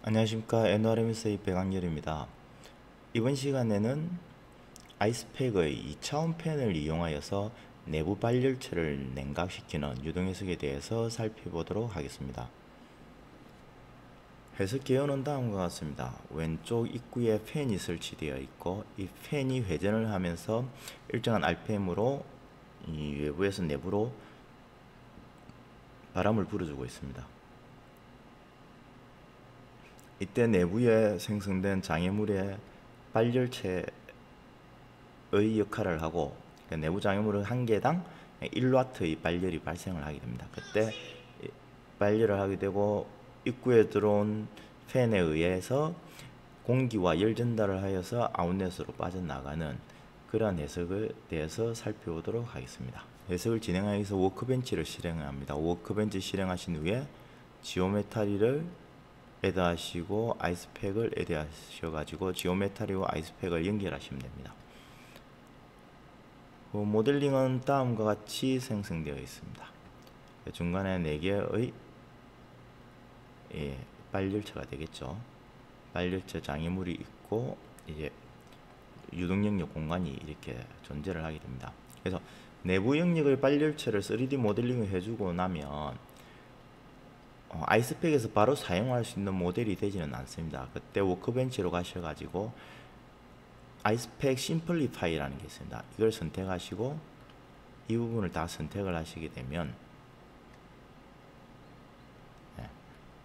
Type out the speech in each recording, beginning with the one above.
안녕하십니까. NRMS의 백악열입니다. 이번 시간에는 아이스팩의 2차원 팬을 이용하여서 내부 발열체를 냉각시키는 유동해석에 대해서 살펴보도록 하겠습니다. 해석 개요는 다음과 같습니다. 왼쪽 입구에 팬이 설치되어 있고 이 팬이 회전을 하면서 일정한 RPM으로 이 외부에서 내부로 바람을 불어주고 있습니다. 이때 내부에 생성된 장애물의 발열체의 역할을 하고 내부 장애물은 한 개당 1W의 발열이 발생을 하게 됩니다. 그때 발열을 하게 되고 입구에 들어온 팬에 의해서 공기와 열 전달을 하여서 아웃렛으로 빠져나가는 그러한 해석에 대해서 살펴보도록 하겠습니다. 해석을 진행하기 위해서 워크벤치를 실행합니다. 워크벤치 실행하신 후에 지오메타리를 애드하시고 아이스팩을 애드하셔가지고 지오메타리와 아이스팩을 연결하시면 됩니다. 모델링은 다음과 같이 생성되어 있습니다. 중간에 4개의 발열체가 되겠죠. 발열체 장애물이 있고 이제 유동 영역 공간이 이렇게 존재를 하게 됩니다. 그래서 내부 영역의 발열체를 3D 모델링을 해주고 나면 아이스팩에서 바로 사용할 수 있는 모델이 되지는 않습니다. 그때 워크벤치로 가셔가지고 아이스팩 심플리파이라는 게 있습니다. 이걸 선택하시고 이 부분을 다 선택을 하시게 되면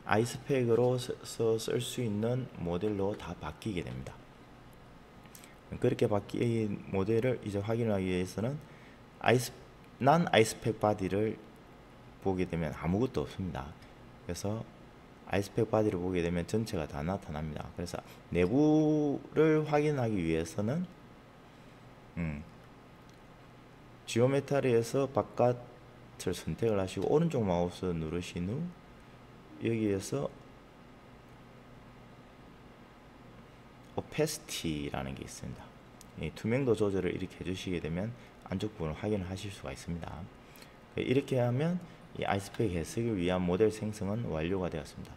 아이스팩으로서 쓸 수 있는 모델로 다 바뀌게 됩니다. 그렇게 바뀐 모델을 이제 확인하기 위해서는 난 아이스팩 바디를 보게 되면 아무것도 없습니다. 그래서 아이스팩 바디를 보게 되면 전체가 다 나타납니다. 그래서 내부를 확인하기 위해서는 지오메타리에서 바깥을 선택을 하시고 오른쪽 마우스 누르신 후 여기에서 오페시티라는 게 있습니다. 투명도 조절을 이렇게 해주시게 되면 안쪽 부분을 확인을 하실 수가 있습니다. 이렇게 하면 이 아이스팩 해석을 위한 모델 생성은 완료가 되었습니다.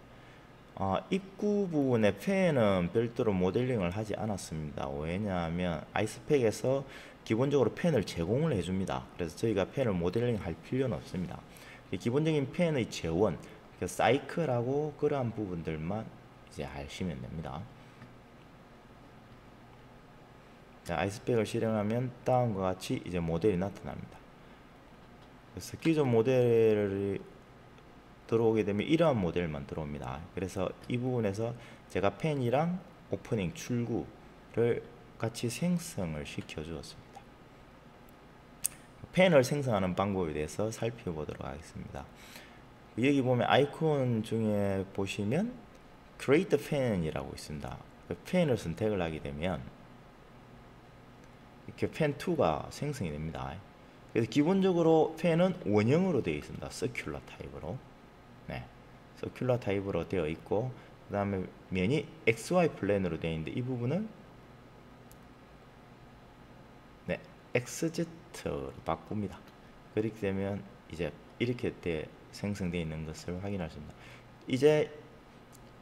입구 부분의 팬은 별도로 모델링을 하지 않았습니다. 왜냐하면 아이스팩에서 기본적으로 팬을 제공을 해줍니다. 그래서 저희가 팬을 모델링 할 필요는 없습니다. 기본적인 팬의 재원, 사이클하고 그러한 부분들만 이제 하시면 됩니다. 자, 아이스팩을 실행하면 다음과 같이 이제 모델이 나타납니다. 그래서 기존 모델을 들어오게 되면 이러한 모델만 들어옵니다. 그래서 이 부분에서 제가 팬이랑 오프닝 출구를 같이 생성을 시켜 주었습니다. 팬을 생성하는 방법에 대해서 살펴보도록 하겠습니다. 여기 보면 아이콘 중에 보시면 Create Fan이라고 있습니다. 팬을 선택을 하게 되면 이렇게 팬2가 생성이 됩니다. 그래서 기본적으로 팬은 원형으로 되어 있습니다. 서큘러 타입으로. 서큘러 타입으로 되어 있고 그 다음에 면이 XY 플랜으로 되어 있는데 이 부분을 XZ로 바꿉니다. 그렇게 되면 이제 이렇게 생성되어 있는 것을 확인할 수 있습니다. 이제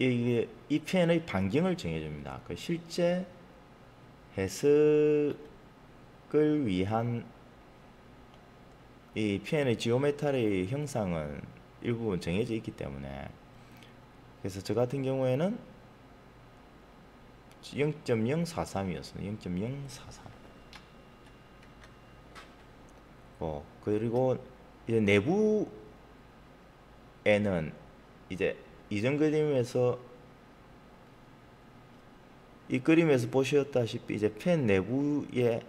이 펜의 반경을 정해줍니다. 그 실제 해석을 위한 이 펜의 지오메타리 형상은 일부분 정해져 있기 때문에 그래서 저 같은 경우에는 0.043이었어요. 0.043. 그리고 이제 내부에는 이제 이전 그림에서 이 그림에서 보셨다시피 이제 팬 내부에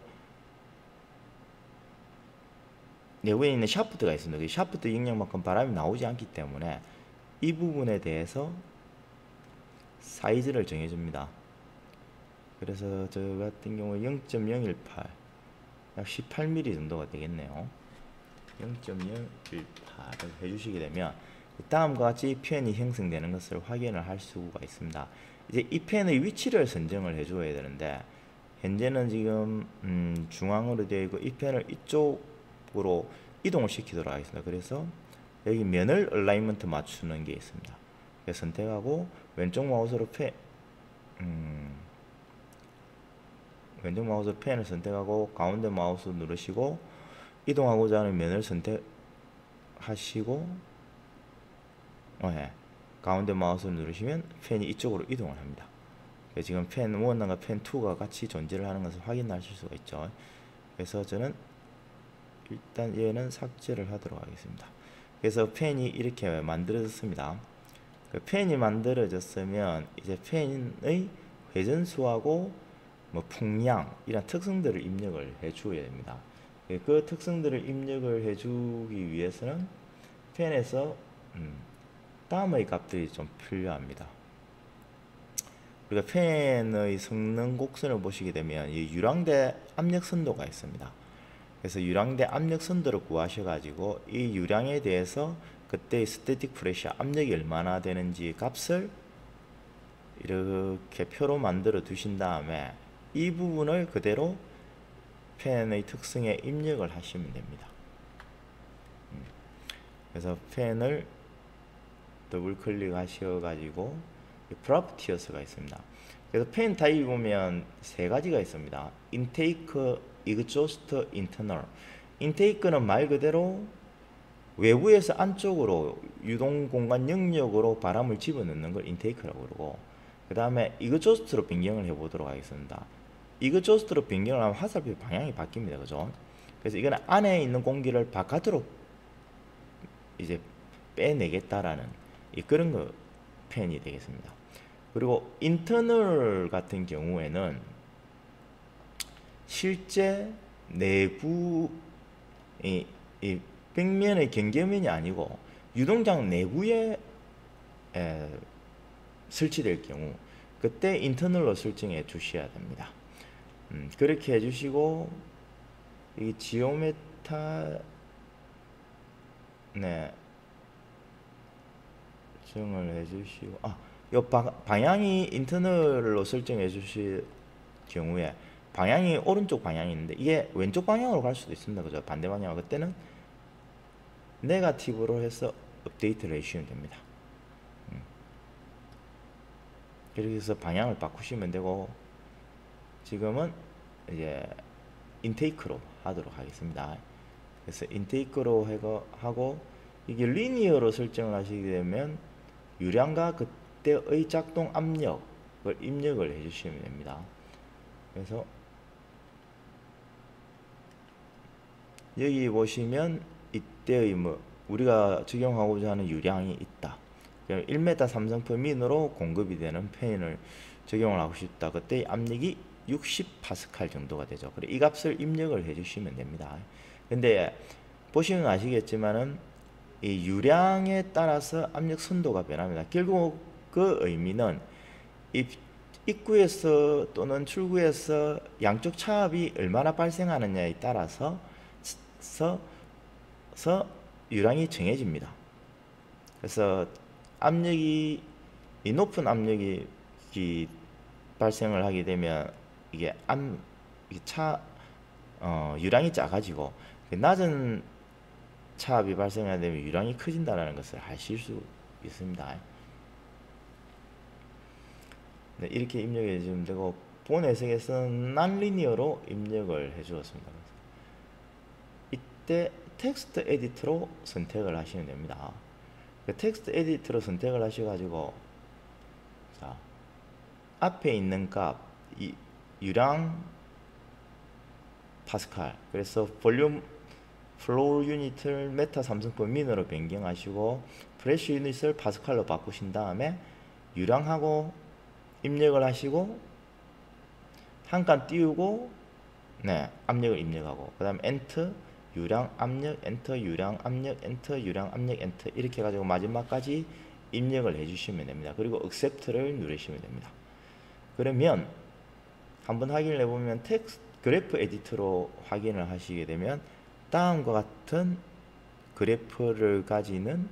있는 샤프트가 있습니다. 그 샤프트 영역만큼 바람이 나오지 않기 때문에 이 부분에 대해서 사이즈를 정해줍니다. 그래서 저 같은 경우 0.018 약 18mm 정도가 되겠네요. 0.018을 해주시게 되면 다음과 같이 펜이 형성되는 것을 확인을 할 수가 있습니다. 이제 이 펜의 위치를 선정을 해줘야 되는데 현재는 지금 중앙으로 되어 있고 이 펜을 이쪽으로 이동을 시키도록 하겠습니다. 그래서 여기 면을 얼라이먼트 맞추는 게 있습니다. 선택하고 왼쪽 마우스로 펜을 선택하고 가운데 마우스 누르시고 이동하고자 하는 면을 선택하시고 가운데 마우스 누르시면 펜이 이쪽으로 이동을 합니다. 지금 펜 1과 펜 2가 같이 존재를 하는 것을 확인하실 수가 있죠. 그래서 저는 일단 얘는 삭제를 하도록 하겠습니다. 그래서 펜이 이렇게 만들어졌습니다. 펜이 만들어졌으면 이제 펜의 회전수하고 뭐 풍량 이런 특성들을 입력을 해 주어야 됩니다. 그 특성들을 입력을 해 주기 위해서는 펜에서 다음의 값들이 좀 필요합니다. 우리가 펜의 성능 곡선을 보시게 되면 이 유량대 압력 선도가 있습니다. 그래서 유량대 압력 선도를 구하셔가지고 이 유량에 대해서 그때의 스태틱 프레셔 압력이 얼마나 되는지 값을 이렇게 표로 만들어 두신 다음에 이 부분을 그대로 펜의 특성에 입력을 하시면 됩니다. 그래서 펜을 더블 클릭하셔가지고 프로퍼티어스가 있습니다. 그래서 펜 타입이 보면 세 가지가 있습니다. 인테이크, exhaust, internal. 인테이크는 말 그대로 외부에서 안쪽으로 유동 공간 영역으로 바람을 집어넣는 걸 인테이크라고 그러고, 그 다음에 exhaust로 변경을 해보도록 하겠습니다. exhaust로 변경을 하면 화살표 방향이 바뀝니다. 그죠? 그래서 이거는 안에 있는 공기를 바깥으로 이제 빼내겠다라는 그런 거 펜이 되겠습니다. 그리고 인터널 같은 경우에는 실제 내부 이 벽면의 경계면이 아니고 유동장 내부에 설치될 경우 그때 인터널로 설정해 주셔야 됩니다. 그렇게 해주시고 이 지오메타 설정을 해주시고 이 방향이 인터널로 설정해 주실 경우에 방향이 오른쪽 방향이 있는데 이게 왼쪽 방향으로 갈 수도 있습니다. 그죠? 반대 방향. 그때는 네거티브로 해서 업데이트를 해주시면 됩니다. 이렇게 해서 방향을 바꾸시면 되고, 지금은 이제 인테이크로 하도록 하겠습니다. 그래서 인테이크로 하고 이게 리니어로 설정을 하시게 되면 유량과 그때의 작동 압력을 입력을 해주시면 됩니다. 그래서 여기 보시면 이때의 우리가 적용하고자 하는 유량이 있다. 1m 삼성포 민으로 공급이 되는 펜을 적용을 하고 싶다. 그때 압력이 60파스칼 정도가 되죠. 그래 이 값을 입력을 해주시면 됩니다. 근데 보시면 아시겠지만은 이 유량에 따라서 압력 선도가 변합니다. 결국 그 의미는 이 입구에서 또는 출구에서 양쪽 차압이 얼마나 발생하느냐에 따라서 유량이 정해집니다. 그래서 압력이 이 높은 압력이 발생을 하게 되면 이게 유량이 작아지고 낮은 차압이 발생하게 되면 유량이 커진다는 것을 아실 수 있습니다. 네, 이렇게 입력해 주시면 되고, 본 해석에서는 난리니어로 입력을 해 주었습니다. 이때 텍스트 에디터로 선택을 하시면 됩니다. 텍스트 에디터로 선택을 하셔가지고 자 앞에 있는 값 유량 파스칼, 그래서 볼륨 플로우 유닛을 메타 삼성포 민으로 변경하시고 프레쉬 유닛을 파스칼로 바꾸신 다음에 유량하고 입력을 하시고 한 칸 띄우고 압력을 입력하고 그 다음에 엔터 유량 압력 엔터 유량 압력 엔터 유량 압력 엔터 이렇게 해가지고 마지막까지 입력을 해주시면 됩니다. 그리고 accept를 누르시면 됩니다. 그러면 한번 확인을 해보면 텍스트 그래프 에디터로 확인을 하시게 되면 다음과 같은 그래프를 가지는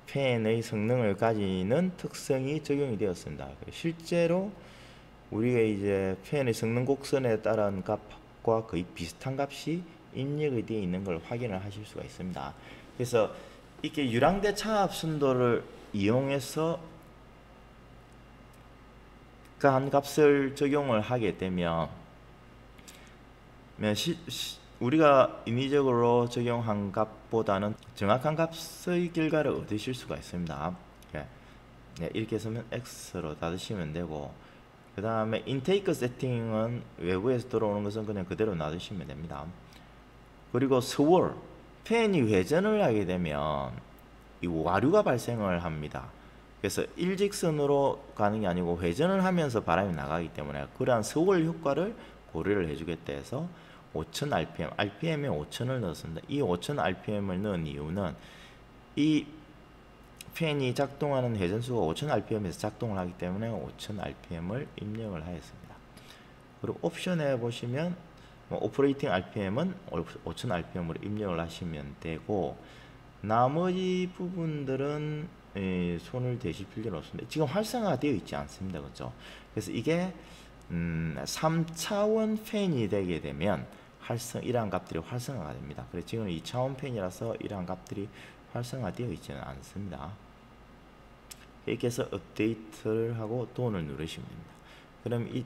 펜의 성능을 가지는 특성이 적용이 되었습니다. 실제로 우리가 이제 펜의 성능 곡선에 따른 값과 거의 비슷한 값이 입력이 되어 있는 걸 확인을 하실 수가 있습니다. 그래서 이렇게 유량대 차압 순도를 이용해서 그 한 값을 적용을 하게 되면 우리가 인위적으로 적용한 값보다는 정확한 값의 결과를 얻으실 수가 있습니다. 네, 이렇게 해서면 X로 놔두시면 되고, 그 다음에 인테이크 세팅은 외부에서 들어오는 것은 그냥 그대로 놔두시면 됩니다. 그리고 스월, 팬이 회전을 하게 되면 이 와류가 발생을 합니다. 그래서 일직선으로 가는 게 아니고 회전을 하면서 바람이 나가기 때문에 그러한 스월 효과를 고려를 해주겠다 해서 5000 rpm, rpm에 5000을 넣었습니다. 이 5000 rpm을 넣은 이유는 이 팬이 작동하는 회전수가 5000 rpm에서 작동을 하기 때문에 5000 rpm을 입력을 하였습니다. 그리고 옵션에 보시면 오퍼레이팅 rpm은 5000 rpm으로 입력을 하시면 되고, 나머지 부분들은 손을 대실 필요는 없습니다. 지금 활성화가 되어 있지 않습니다. 그렇죠? 그래서 이게 3차원 팬이 되게 되면 이러한 값들이 활성화가 됩니다. 그래서 지금 2차원 팬이라서 이러한 값들이 활성화되어 있지는 않습니다. 이렇게 해서 업데이트를 하고 돈을 누르시면 됩니다. 그럼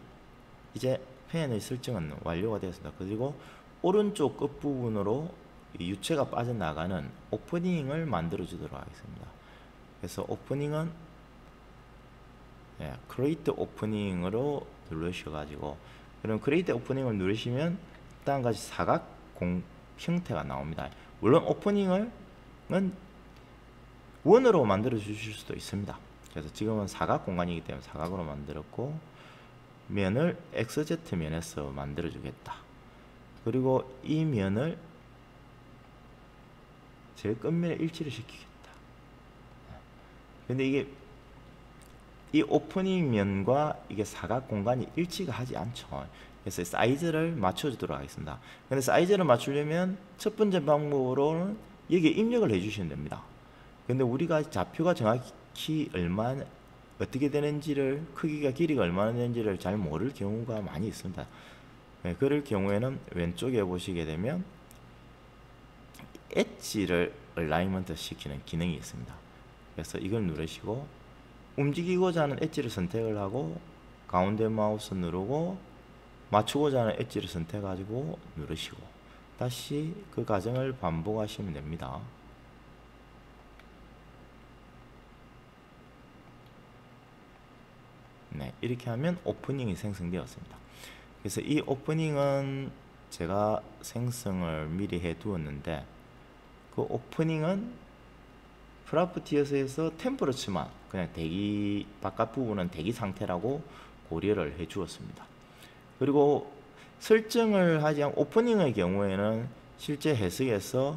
이제 팬의 설정은 완료가 되었습니다. 그리고 오른쪽 끝부분으로 유체가 빠져나가는 오프닝을 만들어 주도록 하겠습니다. 그래서 오프닝은 크리에이트 오프닝으로 누르셔가지고, 그럼 크리에이트 오프닝을 누르시면 다음과 같이 사각 형태가 나옵니다. 물론 오프닝은 원으로 만들어 주실 수도 있습니다. 그래서 지금은 사각 공간이기 때문에 사각으로 만들었고, 면을 XZ 면에서 만들어 주겠다. 그리고 이 면을 제일 끝면에 일치를 시키겠다. 근데 이게 이 오프닝 면과 이게 사각 공간이 일치가 하지 않죠. 그래서 사이즈를 맞춰주도록 하겠습니다. 근데 사이즈를 맞추려면 첫 번째 방법으로는 여기에 입력을 해주시면 됩니다. 근데 우리가 좌표가 정확히 어떻게 되는지를, 크기가 길이가 얼마나 되는지를 잘 모를 경우가 많이 있습니다. 그럴 경우에는 왼쪽에 보시게 되면 엣지를 얼라이먼트 시키는 기능이 있습니다. 그래서 이걸 누르시고 움직이고자 하는 엣지를 선택을 하고 가운데 마우스 누르고 맞추고자 하는 엣지를 선택하시고 누르시고 다시 그 과정을 반복하시면 됩니다. 네, 이렇게 하면 오프닝이 생성되었습니다. 그래서 이 오프닝은 제가 생성을 미리 해 두었는데, 그 오프닝은 프로퍼티에서 템퍼러처만 그냥 대기, 바깥 부분은 대기 상태라고 고려를 해 주었습니다. 그리고 설정을 하지 않은 오프닝의 경우에는 실제 해석에서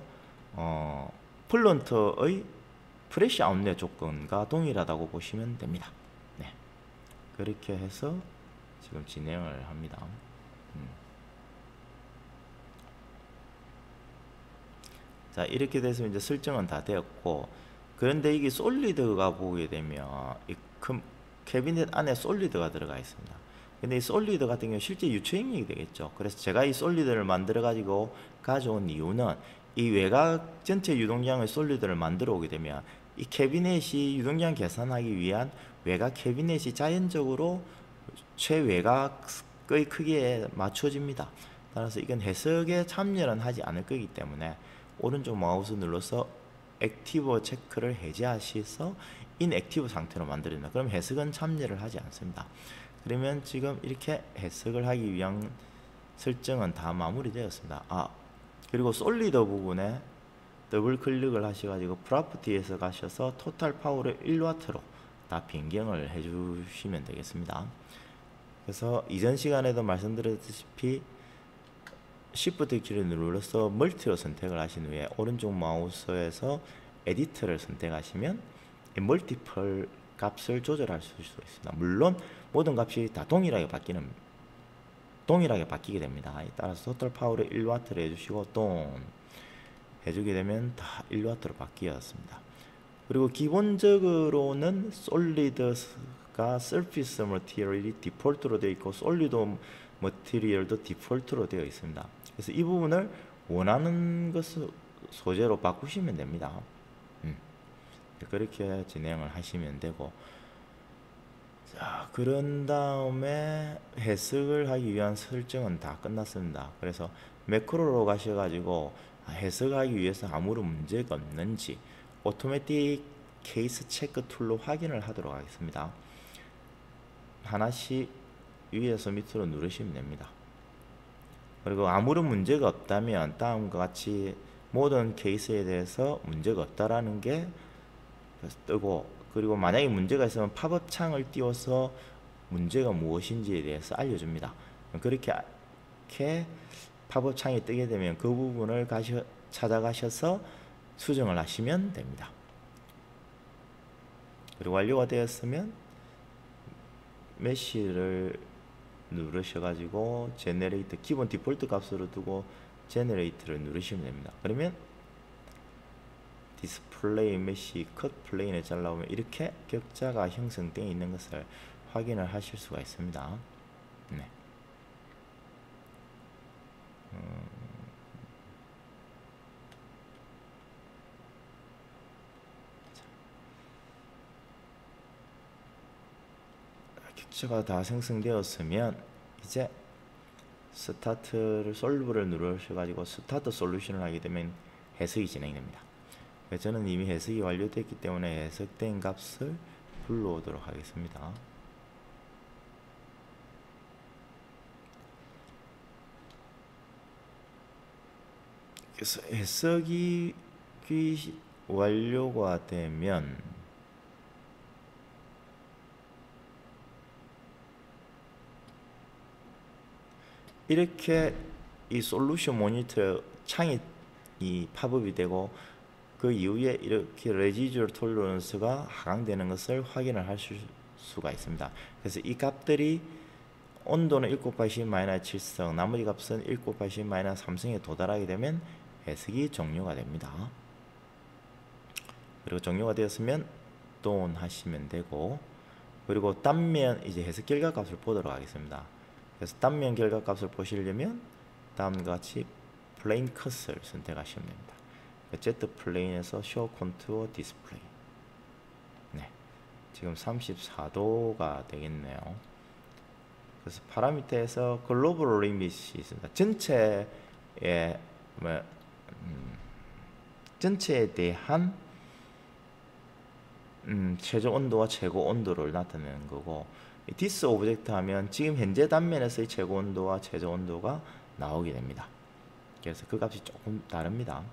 플런트의 프레시 아웃렛 조건과 동일하다고 보시면 됩니다. 네, 그렇게 해서 지금 진행을 합니다. 자, 이렇게 돼서 이제 설정은 다 되었고, 그런데 이게 솔리드가 보게 되면 이 캐비넷 안에 솔리드가 들어가 있습니다. 근데 이 솔리드 같은 경우 실제 유체 입력이 되겠죠. 그래서 제가 이 솔리드를 만들어 가지고 가져온 이유는 이 외곽 전체 유동량의 솔리드를 만들어 오게 되면 이 캐비넷이 유동량 계산하기 위한 외곽 캐비넷이 자연적으로 최외곽의 크기에 맞춰집니다. 따라서 이건 해석에 참여는 하지 않을 거기 때문에 오른쪽 마우스 눌러서 액티브 체크를 해제하셔서 인액티브 상태로 만들어진다. 그럼 해석은 참여를 하지 않습니다. 그러면 지금 이렇게 해석을 하기 위한 설정은 다 마무리되었습니다. 그리고 솔리드 부분에 더블 클릭을 하셔가지고 프로퍼티에서 가셔서 토탈 파워를 1W로 다 변경을 해주시면 되겠습니다. 그래서 이전 시간에도 말씀드렸다시피 Shift 키를 눌러서 멀티로 선택을 하신 후에 오른쪽 마우스에서 에디트를 선택하시면 멀티플 값을 조절할 수 있습니다. 물론 모든 값이 다 동일하게 바뀌게 됩니다. 따라서 토탈 파워를 1W를 해주시고 동 해주게 되면 다 1W로 바뀌었습니다. 그리고 기본적으로는 솔리드가 서피스 머티리얼이 디폴트로 되어 있고 솔리드 머티리얼도 디폴트로 되어 있습니다. 그래서 이 부분을 원하는 것을 소재로 바꾸시면 됩니다. 그렇게 진행을 하시면 되고, 자, 그런 다음에 해석을 하기 위한 설정은 다 끝났습니다. 그래서 매크로로 가셔가지고 해석하기 위해서 아무런 문제가 없는지 오토매틱 케이스 체크 툴로 확인을 하도록 하겠습니다. 하나씩 위에서 밑으로 누르시면 됩니다. 그리고 아무런 문제가 없다면 다음과 같이 모든 케이스에 대해서 문제가 없다라는 게 뜨고, 그리고 만약에 문제가 있으면 팝업 창을 띄워서 문제가 무엇인지에 대해서 알려줍니다. 그렇게 팝업 창이 뜨게 되면 그 부분을 찾아가셔서 수정을 하시면 됩니다. 그리고 완료가 되었으면 메시를 누르셔가지고 제너레이터 기본 디폴트 값으로 두고 제너레이터를 누르시면 됩니다. 그러면 디스플레이 메시 컷 플레인을 잘라오면 이렇게 격자가 형성되어 있는 것을 확인을 하실 수가 있습니다. 네. 격자가 다 생성되었으면 이제 스타트를 솔브를 누르셔가지고 스타트 솔루션을 하게 되면 해석이 진행됩니다. 저는 이미 해석이 완료됐기 때문에 해석된 값을 불러오도록 하겠습니다. 그래서 해석이 완료가 되면 이렇게 이 솔루션 모니터 창이 팝업이 되고 그 이후에 이렇게 레지듀얼 톨러런스가 하강되는 것을 확인을 하실 수가 있습니다. 그래서 이 값들이 온도는 1 곱하기 10-7성, 나머지 값은 1 곱하기 10-3성에 도달하게 되면 해석이 종료가 됩니다. 그리고 종료가 되었으면 done 하시면 되고, 그리고 단면 이제 해석 결과 값을 보도록 하겠습니다. 그래서 단면 결과 값을 보시려면 다음과 같이 플레인 컷을 선택하시면 됩니다. Z 플레인에서 Show Contour Display. 네, 지금 34도가 되겠네요. 그래서 파라미터에서 글로벌 리밋이 있습니다. 전체에 대한 최저 온도와 최고 온도를 나타내는 거고, 디스 오브젝트 하면 지금 현재 단면에서의 최고 온도와 최저 온도가 나오게 됩니다. 그래서 그 값이 조금 다릅니다.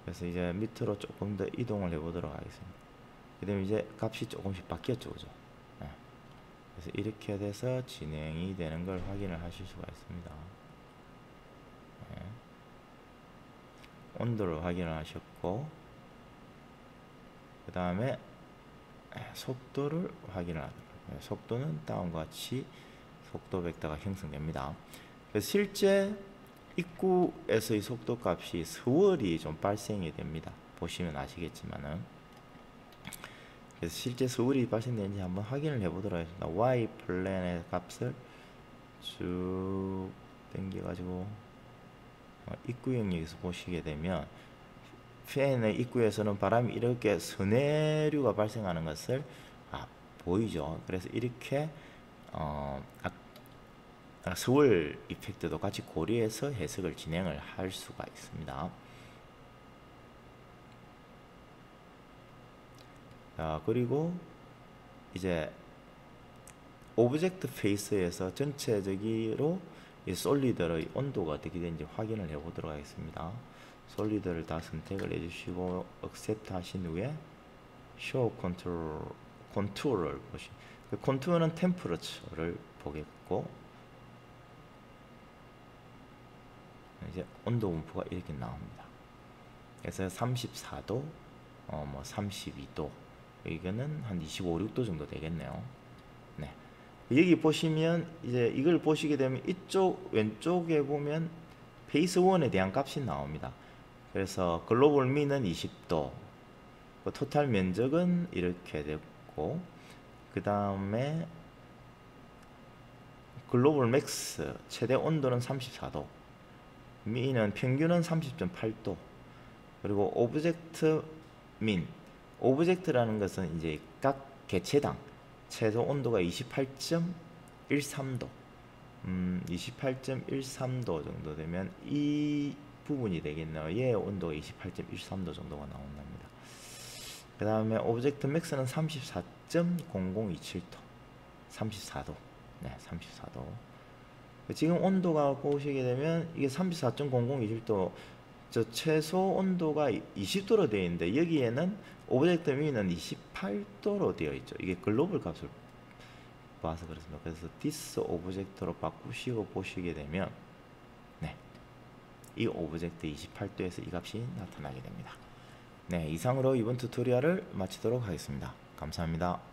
그래서 이제 밑으로 조금 더 이동을 해보도록 하겠습니다. 그 다음에 이제 값이 조금씩 바뀌었죠, 그죠? 네. 그래서 이렇게 돼서 진행이 되는 걸 확인을 하실 수가 있습니다. 네. 온도를 확인을 하셨고, 그 다음에 속도를 확인을 하도록. 속도는 다음과 같이 속도 벡터가 형성됩니다. 그래서 실제 입구에서의 속도 값이 스월이 좀 발생이 됩니다. 보시면 아시겠지만은. 그래서 실제 스월이 발생되는지 한번 확인을 해보도록 하겠습니다. Y 플랜의 값을 쭉 당겨가지고 입구 영역에서 보시게 되면 팬의 입구에서는 바람이 이렇게 스네류가 발생하는 것을 보이죠. 그래서 이렇게 스월 이펙트도 같이 고려해서 해석을 진행을 할 수가 있습니다. 그리고 이제 오브젝트 페이스에서 전체적으로 이 솔리드의 온도가 어떻게 되는지 확인을 해 보도록 하겠습니다. 솔리드를 다 선택을 해주시고 액셉트 하신 후에 show 컨투어를 보시면, 그 컨투어는 템퍼러처를 보겠고, 이제 온도 분포가 이렇게 나옵니다. 그래서 34도, 32도, 이거는 한 25, 6도 정도 되겠네요. 네. 여기 보시면 이제 이걸 보시게 되면 이쪽 왼쪽에 보면 페이스 1에 대한 값이 나옵니다. 그래서 글로벌 미는 20도, 토탈 면적은 이렇게 됐고, 그 다음에 글로벌 맥스 최대 온도는 34도, 미는 평균은 30.8도, 그리고 오브젝트 min 오브젝트라는 것은 이제 각 개체당 최소 온도가 28.13도 28.13도 정도 되면 이 부분이 되겠네요. 얘의 온도가 28.13도 정도가 나온답니다. 그 다음에 오브젝트 맥스는 34.0027도 34도 네 34도. 지금 온도가 보시게 되면 이게 34.0027도 저 최소 온도가 20도로 되어 있는데 여기에는 오브젝트 min은 28도로 되어 있죠. 이게 글로벌 값을 봐서 그렇습니다. 그래서 this 오브젝트로 바꾸시고 보시게 되면 네, 이 오브젝트 28도에서 이 값이 나타나게 됩니다. 네, 이상으로 이번 튜토리얼을 마치도록 하겠습니다. 감사합니다.